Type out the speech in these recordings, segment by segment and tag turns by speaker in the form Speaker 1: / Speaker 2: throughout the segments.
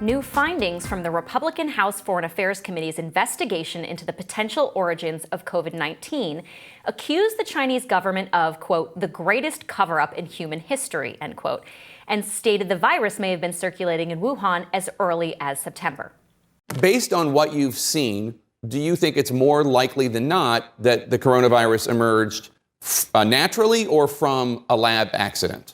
Speaker 1: New findings from the Republican House Foreign Affairs Committee's investigation into the potential origins of COVID-19 accuse the Chinese government of, quote, the greatest cover-up in human history, end quote, and stated the virus may have been circulating in Wuhan as early as September.
Speaker 2: Based on what you've seen, do you think it's more likely than not that the coronavirus emerged naturally or from a lab accident?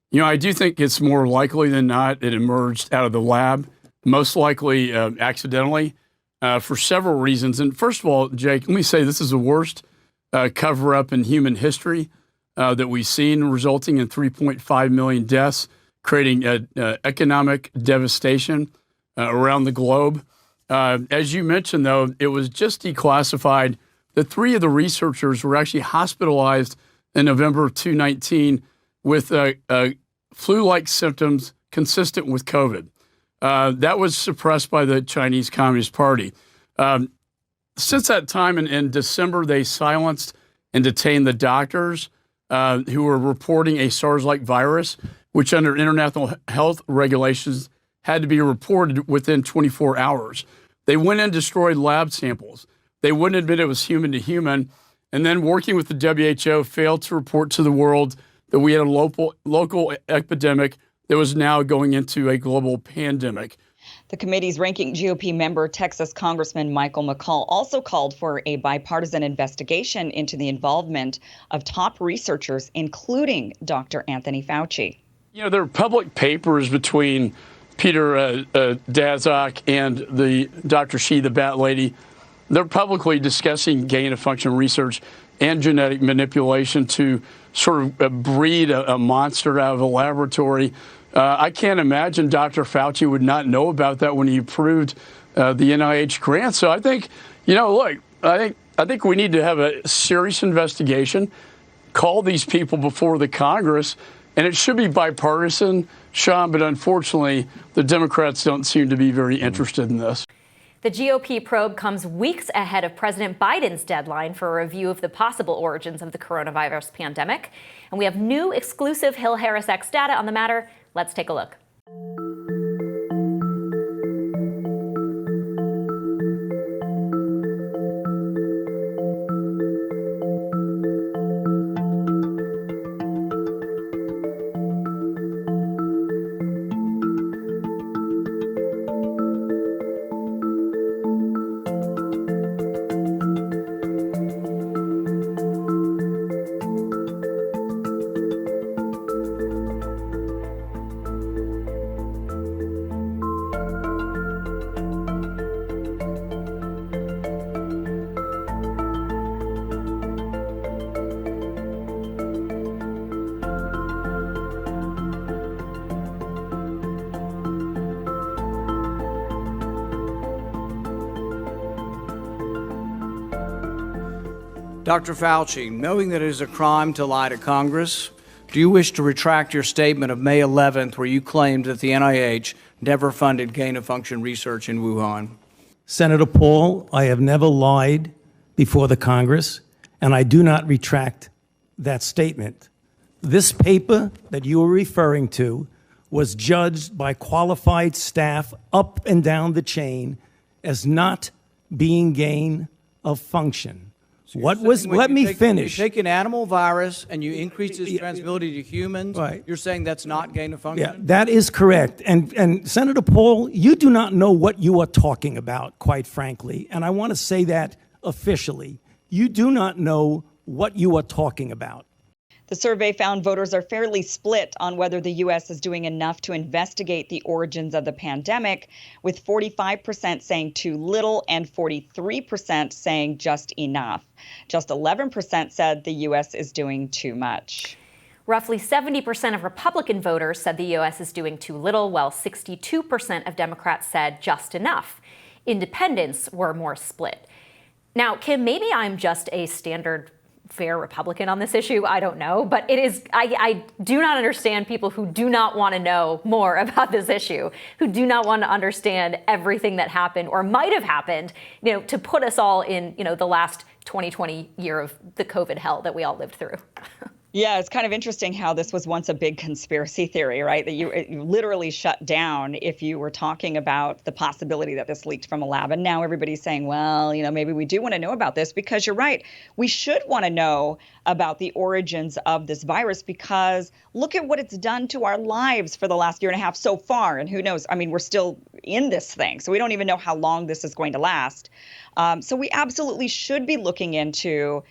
Speaker 3: You know, I do think it's more likely than not it emerged out of the lab, most likely accidentally, for several reasons. And first of all, Jake, let me say this is the worst cover-up in human history that we've seen, resulting in 3.5 million deaths, creating economic devastation around the globe. As you mentioned, though, it was just declassified that 3 of the researchers were actually hospitalized in November of 2019 with flu-like symptoms consistent with COVID. That was suppressed by the Chinese Communist Party. Since that time in December, they silenced and detained the doctors who were reporting a SARS-like virus, which under international health regulations had to be reported within 24 hours. They went and destroyed lab samples. They wouldn't admit it was human to human. And then working with the WHO, failed to report to the world that we had a local epidemic that was now going into a global pandemic.
Speaker 4: The committee's ranking GOP member, Texas Congressman Michael McCall, also called for a bipartisan investigation into the involvement of top researchers, including Dr. Anthony Fauci.
Speaker 3: You know, there are public papers between Peter Daszak and the Dr. Xi, the Bat Lady. They're publicly discussing gain-of-function research and genetic manipulation to sort of breed a monster out of a laboratory. I can't imagine Dr. Fauci would not know about that when he approved the NIH grant. So I think, you know, look, I think we need to have a serious investigation, call these people before the Congress, and it should be bipartisan, Sean, but unfortunately, the Democrats don't seem to be very interested in this.
Speaker 1: The GOP probe comes weeks ahead of President Biden's deadline for a review of the possible origins of the coronavirus pandemic. And we have new exclusive Hill-HarrisX data on the matter. Let's take a look.
Speaker 5: Dr. Fauci, knowing that it is a crime to lie to Congress, do you wish to retract your statement of May 11th where you claimed that the NIH never funded gain-of-function research in Wuhan?
Speaker 6: Senator Paul, I have never lied before the Congress, and I do not retract that statement. This paper that you are referring to was judged by qualified staff up and down the chain as not being gain of function.
Speaker 5: So
Speaker 6: let me finish.
Speaker 5: You take an animal virus and you increase its transmissibility to humans, right. You're saying that's not gain of function?
Speaker 6: Yeah, that is correct. And Senator Paul, you do not know what you are talking about, quite frankly. And I want to say that officially. You do not know what you are talking about.
Speaker 4: The survey found voters are fairly split on whether the U.S. is doing enough to investigate the origins of the pandemic, with 45% saying too little and 43% saying just enough. Just 11% said the U.S. is doing too much.
Speaker 1: Roughly 70% of Republican voters said the U.S. is doing too little, while 62% of Democrats said just enough. Independents were more split. Now, Kim, maybe I'm just a standard fair Republican on this issue. I don't know. But it is, I do not understand people who do not want to know more about this issue, who do not want to understand everything that happened or might have happened, you know, to put us all in, you know, the last 2020 year of the COVID hell that we all lived through.
Speaker 4: Yeah, it's kind of interesting how this was once a big conspiracy theory, right? That you literally shut down if you were talking about the possibility that this leaked from a lab. And now everybody's saying, well, maybe we do want to know about this, because you're right. We should want to know about the origins of this virus, because look at what it's done to our lives for the last year and a half so far. And who knows? I mean, we're still in this thing, so we don't even know how long this is going to last. So we absolutely should be looking into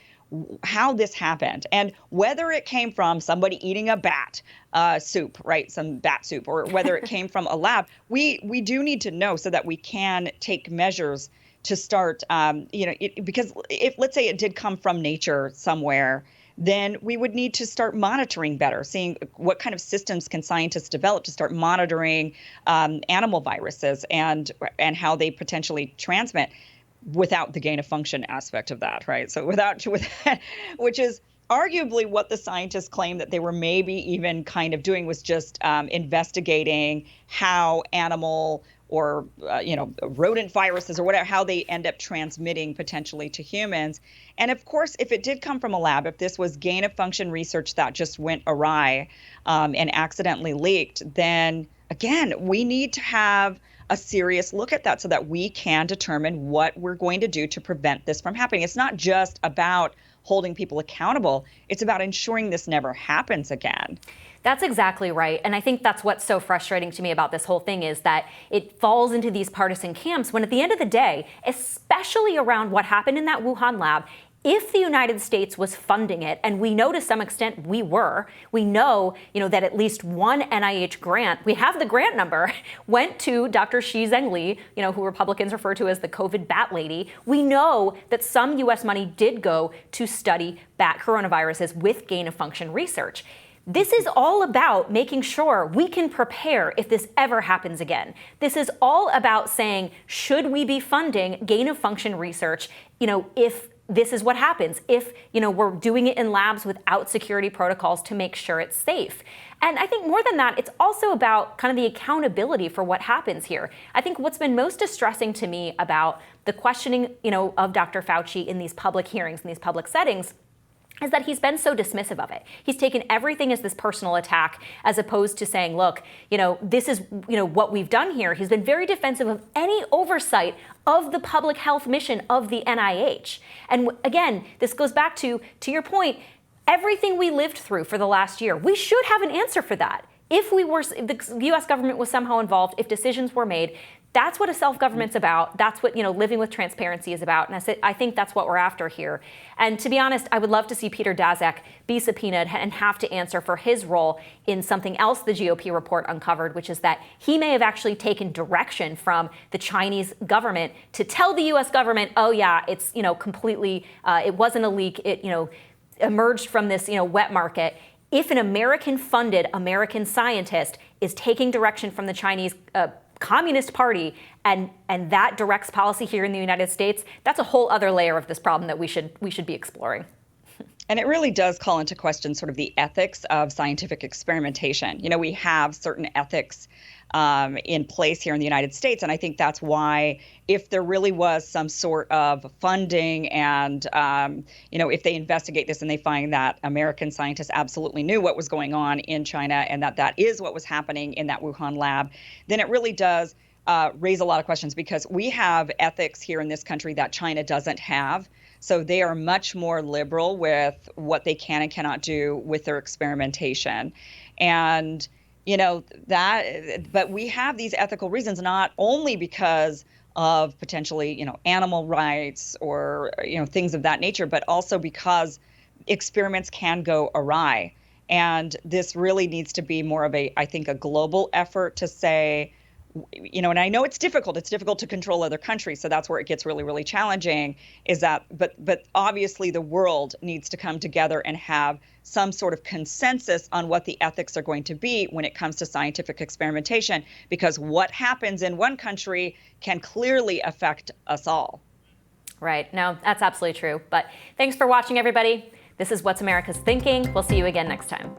Speaker 4: how this happened and whether it came from somebody eating a bat soup, right? Some bat soup, or whether it came from a lab. We do need to know so that we can take measures to start, because if, let's say, it did come from nature somewhere, then we would need to start monitoring better, seeing what kind of systems can scientists develop to start monitoring animal viruses and how they potentially transmit, without the gain of function aspect of that, right? So which is arguably what the scientists claim that they were maybe even kind of doing, was just investigating how animal or rodent viruses or whatever, how they end up transmitting potentially to humans. And of course, if it did come from a lab, if this was gain of function research that just went awry and accidentally leaked, then again, we need to have a serious look at that so that we can determine what we're going to do to prevent this from happening. It's not just about holding people accountable. It's about ensuring this never happens again.
Speaker 1: That's exactly right. And I think that's what's so frustrating to me about this whole thing, is that it falls into these partisan camps when at the end of the day, especially around what happened in that Wuhan lab, if the United States was funding it, and we know to some extent we know, that at least one NIH grant, we have the grant number, went to Dr. Shi Zhengli, who Republicans refer to as the COVID bat lady. We know that some U.S. money did go to study bat coronaviruses with gain of function research. This is all about making sure we can prepare if this ever happens again. This is all about saying, should we be funding gain of function research, if this is what happens, if we're doing it in labs without security protocols to make sure it's safe. And I think more than that, it's also about kind of the accountability for what happens here. I think what's been most distressing to me about the questioning, of Dr. Fauci in these public hearings, in these public settings, is that he's been so dismissive of it. He's taken everything as this personal attack, as opposed to saying, look, this is, what we've done here. He's been very defensive of any oversight of the public health mission of the NIH. And again, this goes back to your point, everything we lived through for the last year, we should have an answer for that. If the U.S. government was somehow involved, if decisions were made, that's what a self-government's about. That's what, living with transparency is about. And I think that's what we're after here. And to be honest, I would love to see Peter Daszak be subpoenaed and have to answer for his role in something else the GOP report uncovered, which is that he may have actually taken direction from the Chinese government to tell the U.S. government, oh yeah, it's, completely, it wasn't a leak. It, emerged from this, wet market. If an American-funded American scientist is taking direction from the Chinese Communist Party and that directs policy here in the United States, that's a whole other layer of this problem that we should be exploring.
Speaker 4: And it really does call into question sort of the ethics of scientific experimentation. We have certain ethics in place here in the United States. And I think that's why, if there really was some sort of funding and, if they investigate this and they find that American scientists absolutely knew what was going on in China and that is what was happening in that Wuhan lab, then it really does raise a lot of questions, because we have ethics here in this country that China doesn't have. So they are much more liberal with what they can and cannot do with their experimentation. And but we have these ethical reasons, not only because of potentially, animal rights or, things of that nature, but also because experiments can go awry. And this really needs to be more of a global effort to say, and I know it's difficult to control other countries. So that's where it gets really, really challenging, but obviously the world needs to come together and have some sort of consensus on what the ethics are going to be when it comes to scientific experimentation, because what happens in one country can clearly affect us all.
Speaker 1: Right. No, that's absolutely true. But thanks for watching, everybody. This is What's America's Thinking. We'll see you again next time.